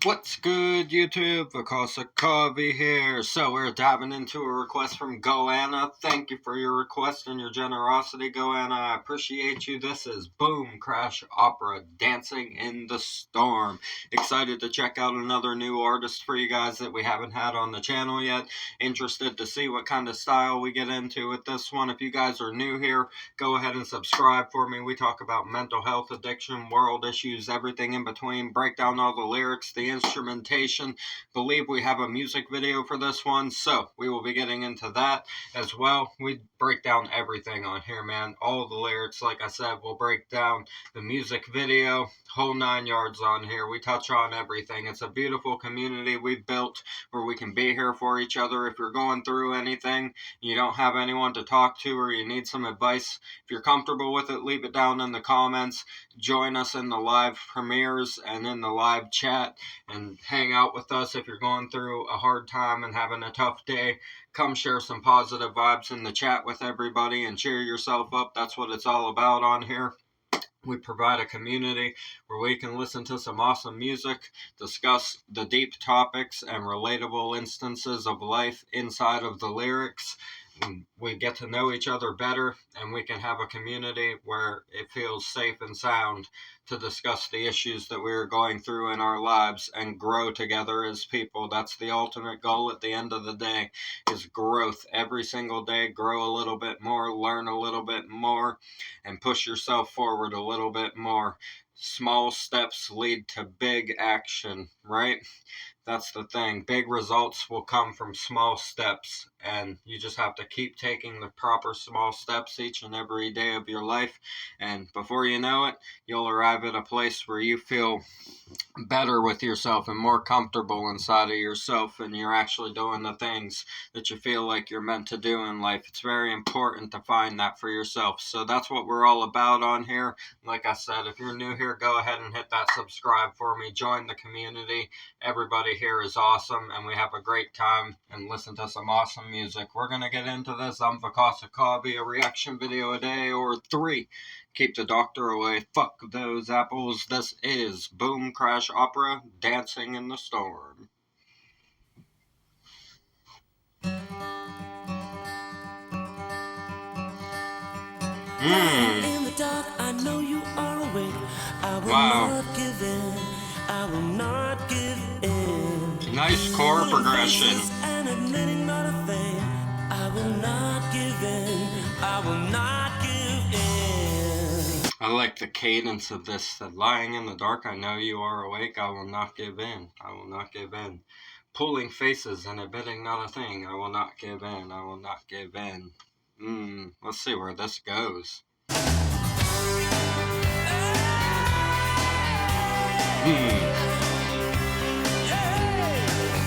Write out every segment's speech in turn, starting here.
What's good, YouTube? Vakasa Covey here. So we're diving into a request from Goanna. Thank you for your request and your generosity, Goanna. I appreciate you. This is Boom Crash Opera, Dancing in the Storm. Excited to check out another new artist for you guys that we haven't had on the channel yet. Interested to see what kind of style we get into with this one. If you guys are new here, go ahead and subscribe for me. We talk about mental health, addiction, world issues, everything in between. Break down all the lyrics, the instrumentation. Believe we have a music video for this one, so we will be getting into that as well. We break down everything on here, man. All the lyrics, like I said, we'll break down the music video, whole 9 yards on here. We touch on everything. It's a beautiful community we've built where we can be here for each other. If you're going through anything, you don't have anyone to talk to, or you need some advice, if you're comfortable with it, leave it down in the comments. Join us in the live premieres and in the live chat and hang out with us. If you're going through a hard time and having a tough day, come share some positive vibes in the chat with everybody and cheer yourself up. That's what it's all about on here. We provide a community where we can listen to some awesome music, discuss the deep topics and relatable instances of life inside of the lyrics. We get to know each other better, and we can have a community where it feels safe and sound to discuss the issues that we are going through in our lives and grow together as people. That's the ultimate goal at the end of the day, is growth. Every single day, grow a little bit more, learn a little bit more, and push yourself forward a little bit more. Small steps lead to big action, right? That's the thing. Big results will come from small steps, and you just have to keep taking the proper small steps each and every day of your life, and before you know it, you'll arrive at a place where you feel better with yourself and more comfortable inside of yourself, and you're actually doing the things that you feel like you're meant to do in life. It's very important to find that for yourself. So that's what we're all about on here. Like I said, if you're new here, go ahead and hit that subscribe for me. Join the community. Everybody here is awesome, and we have a great time and listen to some awesome music. We're going to get into this. I'm Vakasa Covey, a reaction video a day or 3. Keep the doctor away. Fuck those apples. This is Boom Crash Opera, Dancing in the Storm. In the dark, I know you are awake. I will not give in. I will not give in. Nice chord progression. And admitting not a thing. I will not give in. I will not give in. I like the cadence of this. That lying in the dark, I know you are awake. I will not give in. I will not give in. Pulling faces and admitting not a thing. I will not give in. I will not give in. Let's see where this goes.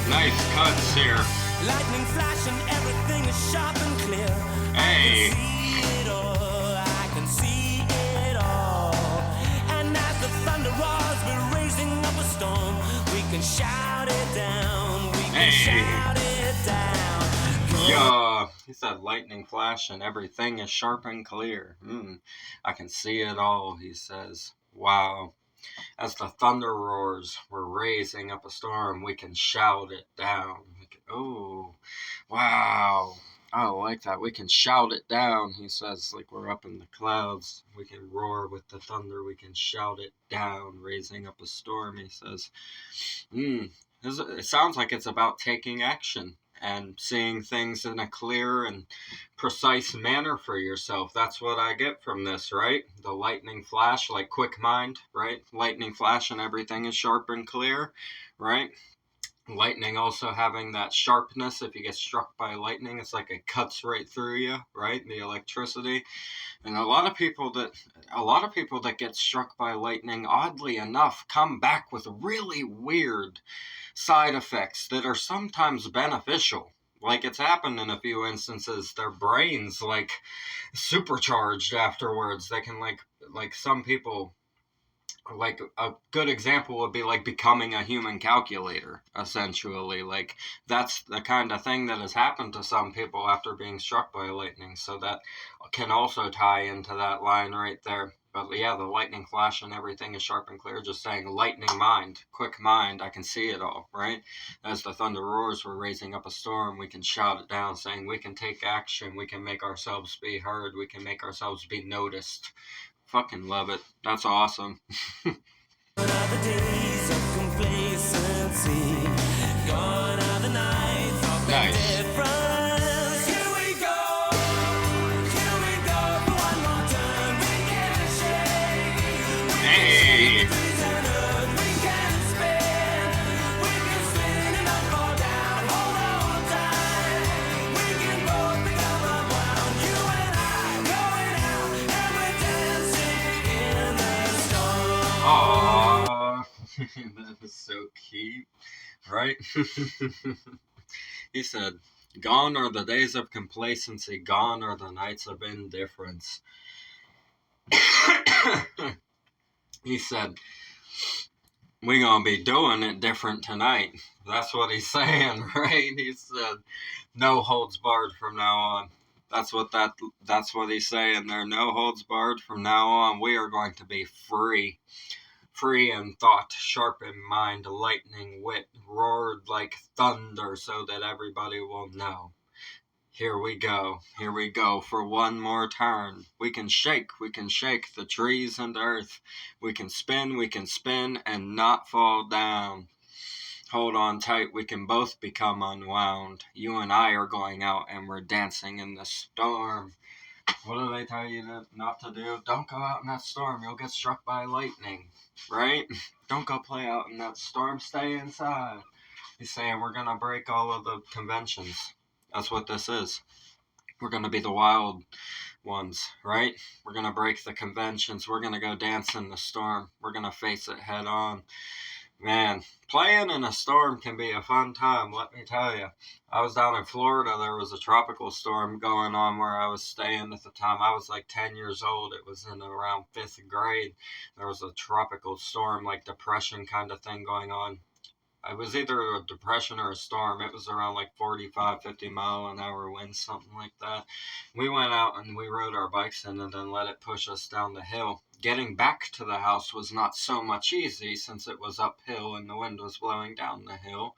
Nice cuts here. Lightning flash and everything is sharp and clear. Hey. I can see it all. And as the thunder roars, we're raising up a storm. We can shout it down. We can shout it down. Yeah, he said lightning flash and everything is sharp and clear. I can see it all, he says. Wow. As the thunder roars, we're raising up a storm. We can shout it down. Oh, wow. I like that. We can shout it down, he says, like we're up in the clouds. We can roar with the thunder. We can shout it down, raising up a storm, he says. It sounds like it's about taking action and seeing things in a clear and precise manner for yourself. That's what I get from this, right? The lightning flash, like quick mind, right? Lightning flash and everything is sharp and clear, right? Lightning also having that sharpness. If you get struck by lightning, it's like it cuts right through you, right? The electricity. And a lot of people that get struck by lightning, oddly enough, come back with really weird side effects that are sometimes beneficial. Like, it's happened in a few instances. Their brains, like, supercharged afterwards. They can, like some people, like, a good example would be, like, becoming a human calculator, essentially. Like, that's the kind of thing that has happened to some people after being struck by lightning. So that can also tie into that line right there. But yeah, the lightning flash and everything is sharp and clear, just saying lightning mind, quick mind, I can see it all, right? As the thunder roars, we're raising up a storm, we can shout it down, saying we can take action, we can make ourselves be heard, we can make ourselves be noticed. Fucking love it. That's awesome. Gone are the days of complacency. Gone are the nights of Nice. indifference. Here we go for one more turn. We can shake, we Hey. can trees and earth, we can spin and not fall down. Hold on tight, we can both become unwound. You and I going out and we're dancing in the storm. Aww. That is so cute, right? He said, gone are the days of complacency, gone are the nights of indifference. He said, we gonna be doing it different tonight. That's what he's saying, right? He said, no holds barred from now on. That's what he's saying there. No holds barred from now on. We are going to be free. Free in thought, sharp in mind, lightning wit, roared like thunder so that everybody will know. Here we go for one more turn. We can shake the trees and earth. We can spin and not fall down. Hold on tight, we can both become unwound. You and I are going out and we're dancing in the storm. What do they tell you not to do? Don't go out in that storm, you'll get struck by lightning, right? Don't go play out in that storm, stay inside. He's saying we're going to break all of the conventions. That's what this is. We're going to be the wild ones, right? We're going to break the conventions. We're going to go dance in the storm. We're going to face it head on. Man, playing in a storm can be a fun time, let me tell you. I was down in Florida. There was a tropical storm going on where I was staying at the time. I was like 10 years old. It was in around 5th grade. There was a tropical storm, like depression kind of thing going on. It was either a depression or a storm. It was around like 45, 50 mile an hour winds, something like that. We went out and we rode our bikes in and then let it push us down the hill. Getting back to the house was not so much easy since it was uphill and the wind was blowing down the hill.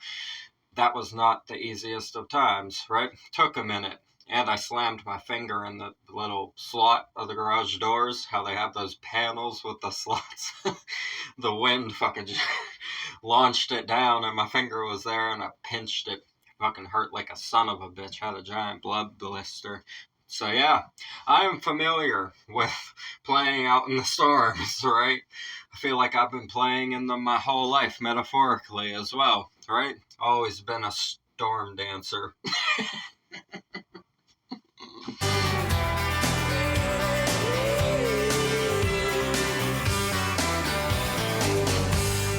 That was not the easiest of times, right? Took a minute. And I slammed my finger in the little slot of the garage doors. How they have those panels with the slots. The wind fucking launched it down and my finger was there and I pinched it. Fucking hurt like a son of a bitch. Had a giant blood blister. So yeah, I am familiar with playing out in the storms, right? I feel like I've been playing in them my whole life, metaphorically as well, right? Always been a storm dancer.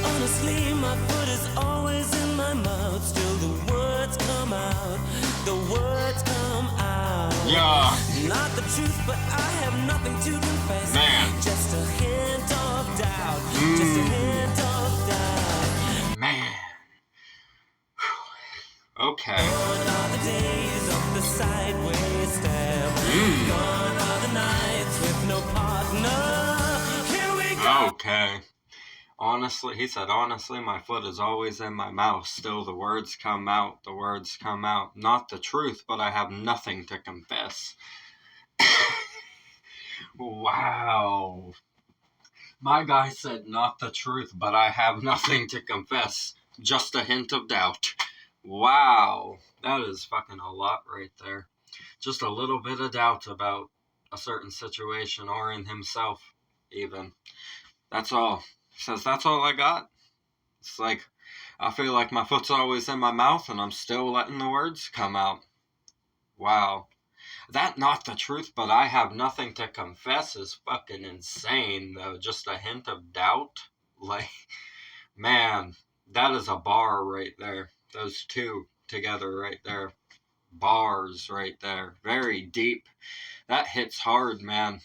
Honestly, my foot is always in my mouth. Still the words come out. The words come out. Yeah. Not the truth, but I have nothing to confess. Man. Just a hint of doubt. Just a hint of doubt. Man. Okay. Gone are the days of the sideways step. Gone are the nights with no partner. Here we go. Okay. Honestly, he said, honestly, my foot is always in my mouth. Still, the words come out. The words come out. Not the truth, but I have nothing to confess. Wow. My guy said, not the truth, but I have nothing to confess. Just a hint of doubt. Wow. That is fucking a lot right there. Just a little bit of doubt about a certain situation or in himself, even. That's all. He says, that's all I got. It's like, I feel like my foot's always in my mouth and I'm still letting the words come out. Wow. That not the truth, but I have nothing to confess is fucking insane, though. Just a hint of doubt. Like, man, that is a bar right there. Those two together right there. Bars right there. Very deep. That hits hard, man.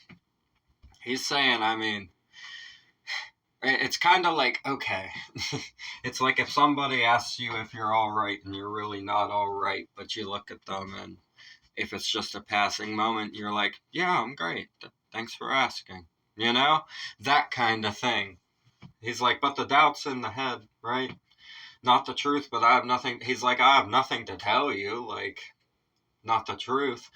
He's saying, I mean, it's kind of like, okay, it's like if somebody asks you if you're all right and you're really not all right, but you look at them and if it's just a passing moment, you're like, yeah, I'm great. Thanks for asking. you know? That kind of thing. He's like, but the doubt's in the head, right? Not the truth, but I have nothing. He's like, I have nothing to tell you, like, not the truth,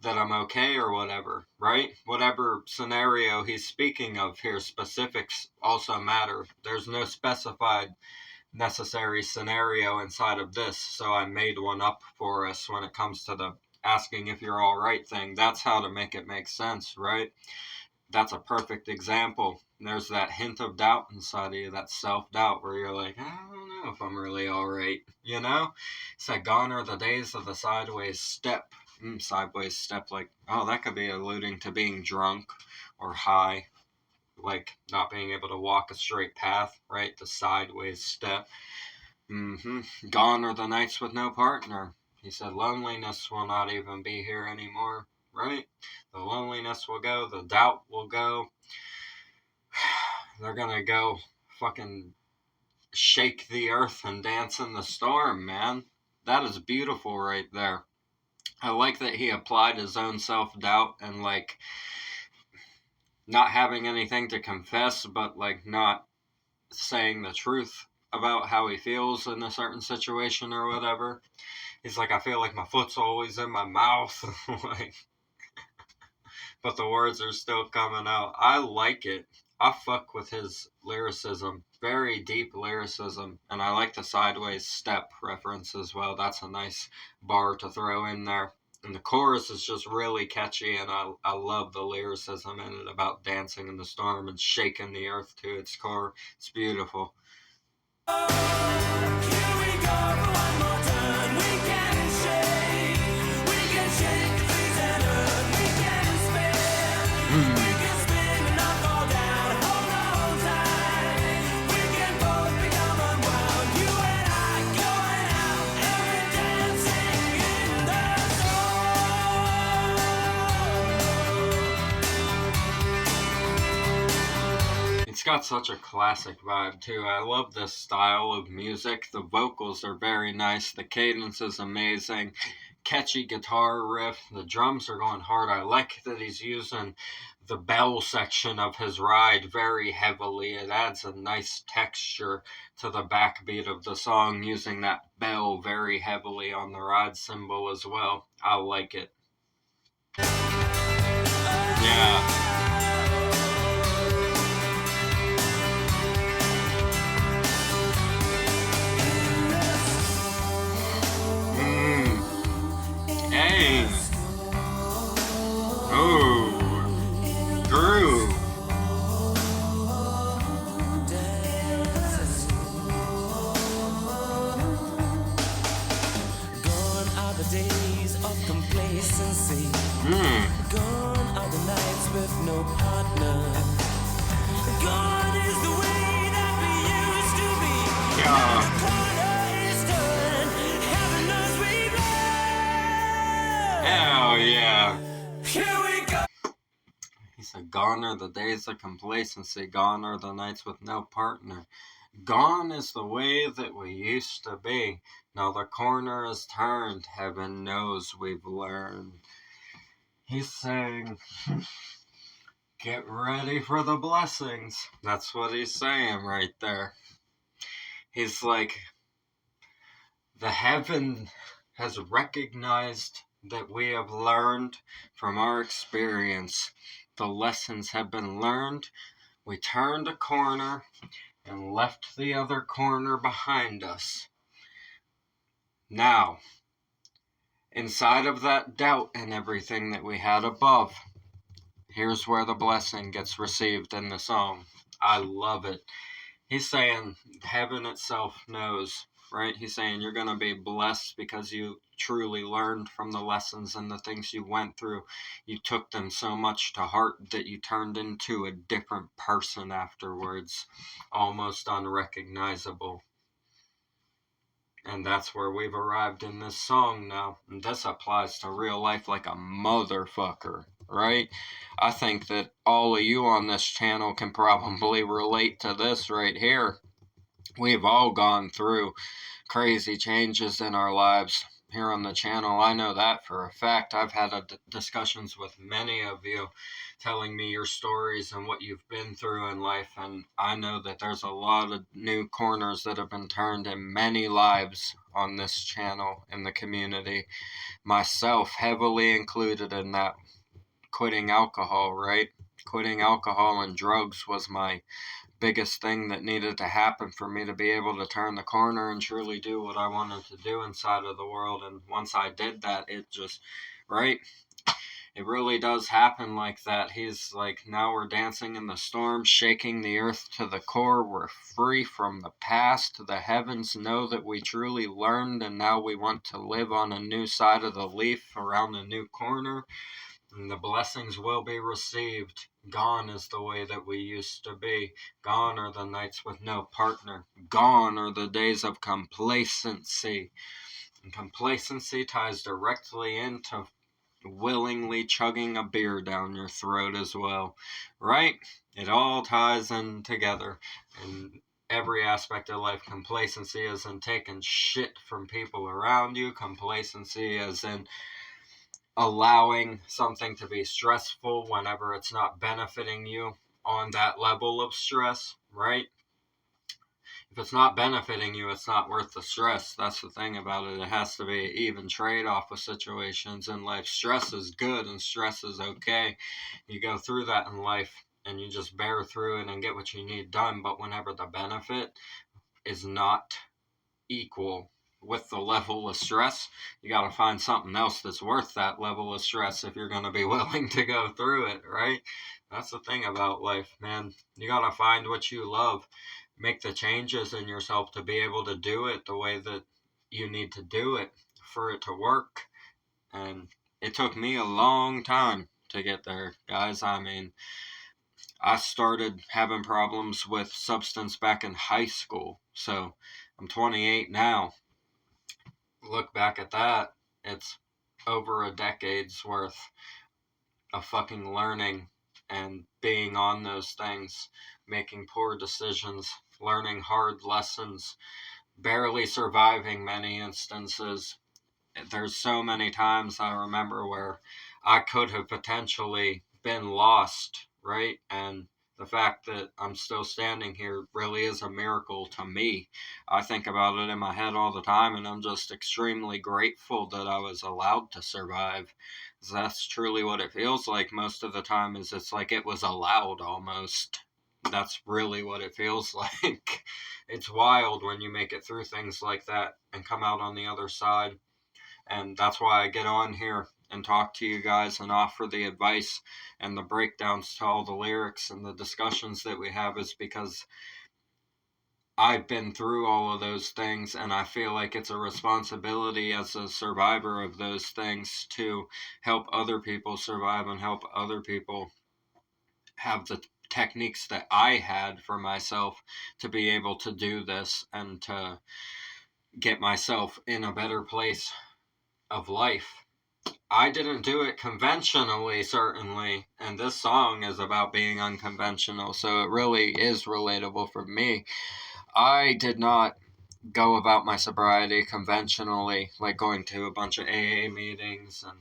that I'm okay or whatever, right? Whatever scenario he's speaking of here, specifics also matter. There's no specified necessary scenario inside of this, so I made one up for us when it comes to the asking if you're all right thing. That's how to make it make sense, right? That's a perfect example. There's that hint of doubt inside of you, that self-doubt where you're like, I don't know if I'm really all right, you know? It's like, gone are the days of the sideways step. Sideways step, like, oh, that could be alluding to being drunk or high, like not being able to walk a straight path, right? The sideways step. Gone are the nights with no partner. He said loneliness will not even be here anymore, right? The loneliness will go, the doubt will go. They're gonna go fucking shake the earth and dance in the storm, man. That is beautiful right there. I like that he applied his own self-doubt and, like, not having anything to confess, but, like, not saying the truth about how he feels in a certain situation or whatever. He's like, I feel like my foot's always in my mouth. Like, but the words are still coming out. I like it. I fuck with his lyricism. Very deep lyricism. And I like the sideways step reference as well. That's a nice bar to throw in there. And the chorus is just really catchy, and I love the lyricism in it about dancing in the storm and shaking the earth to its core. It's beautiful. It's got such a classic vibe too. I love this style of music. The vocals are very nice. The cadence is amazing. Catchy guitar riff. The drums are going hard. I like that he's using the bell section of his ride very heavily. It adds a nice texture to the backbeat of the song, using that bell very heavily on the ride cymbal as well. I like it. Yeah. Hey. Oh. Groove. Gone are the days of complacency. Gone are the nights with no partner. Gone is the way that we used to be. Yeah. The corner is turned. Heaven knows we've learned. Hell yeah. Here we go. He said, gone are the days of complacency. Gone are the nights with no partner. Gone is the way that we used to be. Now the corner is turned. Heaven knows we've learned. He's saying, get ready for the blessings. That's what he's saying right there. He's like, the heaven has recognized that we have learned from our experience. The lessons have been learned. We turned a corner and left the other corner behind us. Now, inside of that doubt and everything that we had above, here's where the blessing gets received in the song. I love it. He's saying heaven itself knows, right? He's saying you're going to be blessed because you truly learned from the lessons and the things you went through. You took them so much to heart that you turned into a different person afterwards, almost unrecognizable. And that's where we've arrived in this song now. And this applies to real life like a motherfucker, right? I think that all of you on this channel can probably relate to this right here. We've all gone through crazy changes in our lives. here on the channel. I know that for a fact. I've had discussions with many of you telling me your stories and what you've been through in life, and I know that there's a lot of new corners that have been turned in many lives on this channel in the community, myself heavily included in that. Quitting alcohol, right? Quitting alcohol and drugs was my biggest thing that needed to happen for me to be able to turn the corner and truly do what I wanted to do inside of the world. And once I did that, it just, right? It really does happen like that. He's like, now we're dancing in the storm, shaking the earth to the core. We're free from the past. The heavens know that we truly learned, and now we want to live on a new side of the leaf around a new corner. And the blessings will be received. Gone is the way that we used to be. Gone are the nights with no partner. Gone are the days of complacency. And complacency ties directly into willingly chugging a beer down your throat as well. Right? It all ties in together. In every aspect of life, complacency is in taking shit from people around you. Complacency is in allowing something to be stressful whenever it's not benefiting you on that level of stress, right? If it's not benefiting you, it's not worth the stress. That's the thing about it. It has to be an even trade-off with situations in life. Stress is good and stress is okay. You go through that in life and you just bear through it and get what you need done. But whenever the benefit is not equal with the level of stress, you got to find something else that's worth that level of stress if you're going to be willing to go through it, right? That's the thing about life, man. You got to find what you love, make the changes in yourself to be able to do it the way that you need to do it for it to work. And it took me a long time to get there, guys. I mean, I started having problems with substance back in high school. So I'm 28 now. Look back at that, it's over a decade's worth of fucking learning and being on those things, making poor decisions, learning hard lessons, barely surviving many instances. There's so many times I remember where I could have potentially been lost, right? And the fact that I'm still standing here really is a miracle to me. I think about it in my head all the time, and I'm just extremely grateful that I was allowed to survive. That's truly what it feels like most of the time, is it's like it was allowed almost. That's really what it feels like. It's wild when you make it through things like that and come out on the other side. And that's why I get on here and talk to you guys and offer the advice and the breakdowns to all the lyrics and the discussions that we have, is because I've been through all of those things, and I feel like it's a responsibility as a survivor of those things to help other people survive and help other people have the techniques that I had for myself to be able to do this and to get myself in a better place of life. I didn't do it conventionally, certainly, and this song is about being unconventional, so it really is relatable for me. I did not go about my sobriety conventionally, like going to a bunch of AA meetings and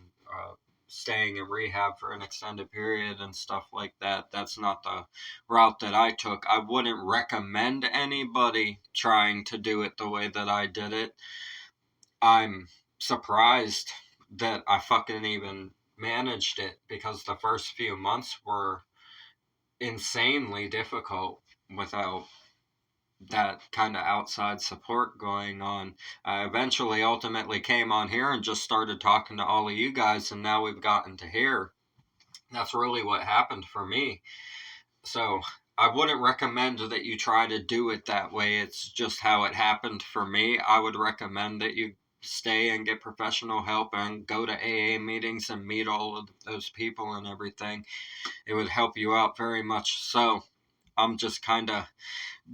staying in rehab for an extended period and stuff like that. That's not the route that I took. I wouldn't recommend anybody trying to do it the way that I did it. I'm surprised that I fucking even managed it, because the first few months were insanely difficult without that kind of outside support going on. I eventually ultimately came on here and just started talking to all of you guys, and now we've gotten to here. That's really what happened for me. So I wouldn't recommend that you try to do it that way. It's just how it happened for me. I would recommend that you stay and get professional help and go to AA meetings and meet all of those people and everything. It would help you out very much. So I'm just kind of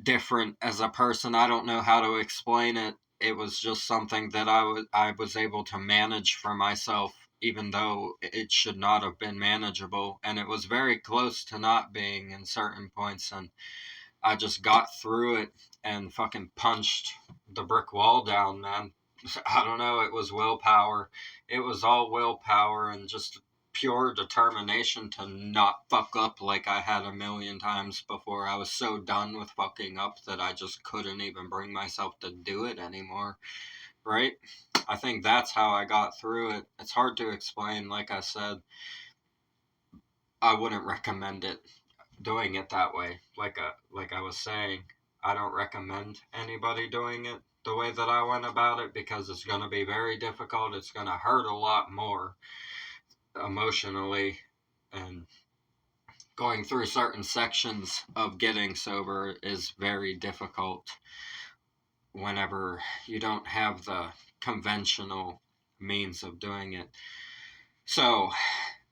different as a person. I don't know how to explain it. It was just something that I was able to manage for myself, even though it should not have been manageable, and it was very close to not being in certain points, and I just got through it and fucking punched the brick wall down, man. I don't know, it was willpower. It was all willpower and just pure determination to not fuck up like I had a million times before. I was so done with fucking up that I just couldn't even bring myself to do it anymore, right? I think that's how I got through it. It's hard to explain. Like I said, I wouldn't recommend it, doing it that way. Like I was saying, I don't recommend anybody doing it the way that I went about it, because it's going to be very difficult. It's going to hurt a lot more emotionally, and going through certain sections of getting sober is very difficult whenever you don't have the conventional means of doing it. So,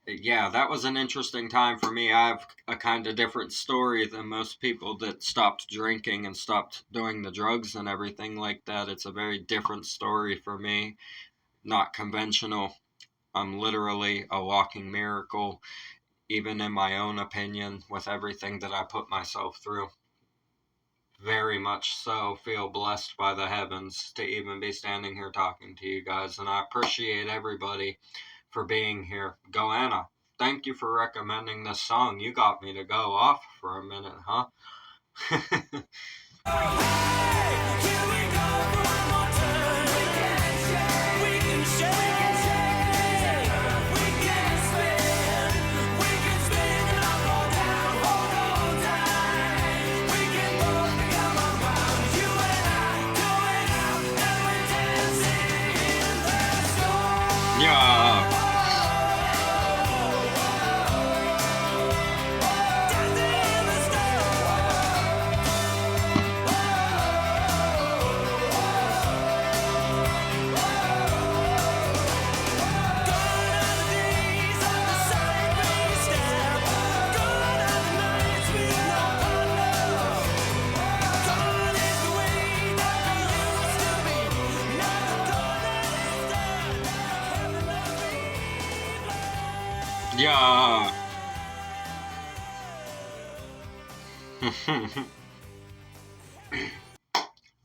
yeah, that was an interesting time for me. I have a kind of different story than most people that stopped drinking and stopped doing the drugs and everything like that. It's a very different story for me, not conventional. I'm literally a walking miracle, even in my own opinion, with everything that I put myself through. Very much so feel blessed by the heavens to even be standing here talking to you guys, and I appreciate everybody for being here. Goanna, thank you for recommending this song. You got me to go off for a minute, huh? Yeah. Yeah.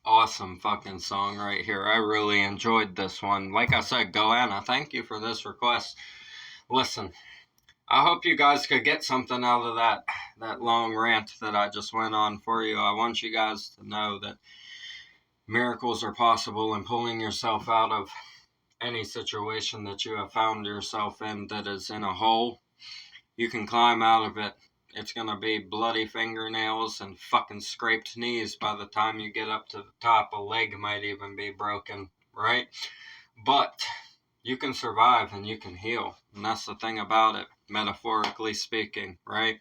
Awesome fucking song right here. I really enjoyed this one. Like I said, Goanna, thank you for this request. Listen, I hope you guys could get something out of that long rant that I just went on for you. I want you guys to know that miracles are possible, and pulling yourself out of any situation that you have found yourself in that is in a hole, you can climb out of it. It's going to be bloody fingernails and fucking scraped knees by the time you get up to the top. A leg might even be broken, right? But you can survive and you can heal. And that's the thing about it, metaphorically speaking, right?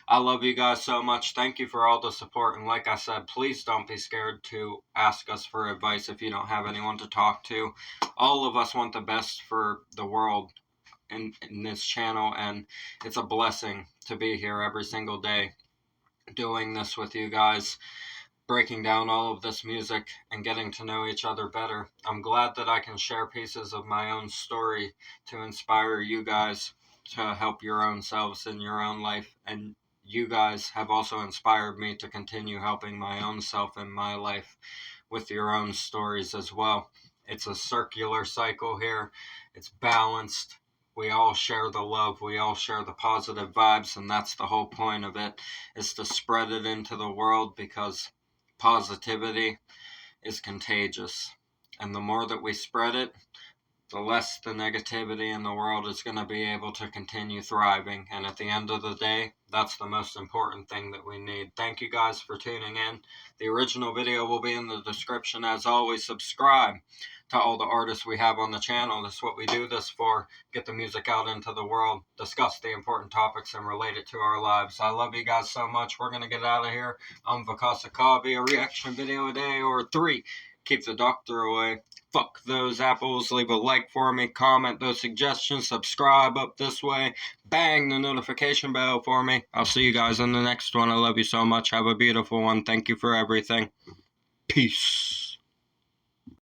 I love you guys so much. Thank you for all the support. And like I said, please don't be scared to ask us for advice if you don't have anyone to talk to. All of us want the best for the world in this channel, and it's a blessing to be here every single day doing this with you guys, breaking down all of this music and getting to know each other better. I'm glad that I can share pieces of my own story to inspire you guys to help your own selves in your own life, and you guys have also inspired me to continue helping my own self in my life with your own stories as well. It's a circular cycle here. It's balanced. We all share the love, we all share the positive vibes, and that's the whole point of it, is to spread it into the world, because positivity is contagious. And the more that we spread it, the less the negativity in the world is going to be able to continue thriving. And at the end of the day, that's the most important thing that we need. Thank you guys for tuning in. The original video will be in the description. As always, subscribe to all the artists we have on the channel. That's what we do this for. Get the music out into the world, discuss the important topics, and relate it to our lives. I love you guys so much. We're going to get out of here. I'm Vakasa Kavi, a reaction video a day or 3. Keep the doctor away. Fuck those apples. Leave a like for me. Comment those suggestions. Subscribe up this way. Bang the notification bell for me. I'll see you guys in the next one. I love you so much. Have a beautiful one. Thank you for everything. Peace.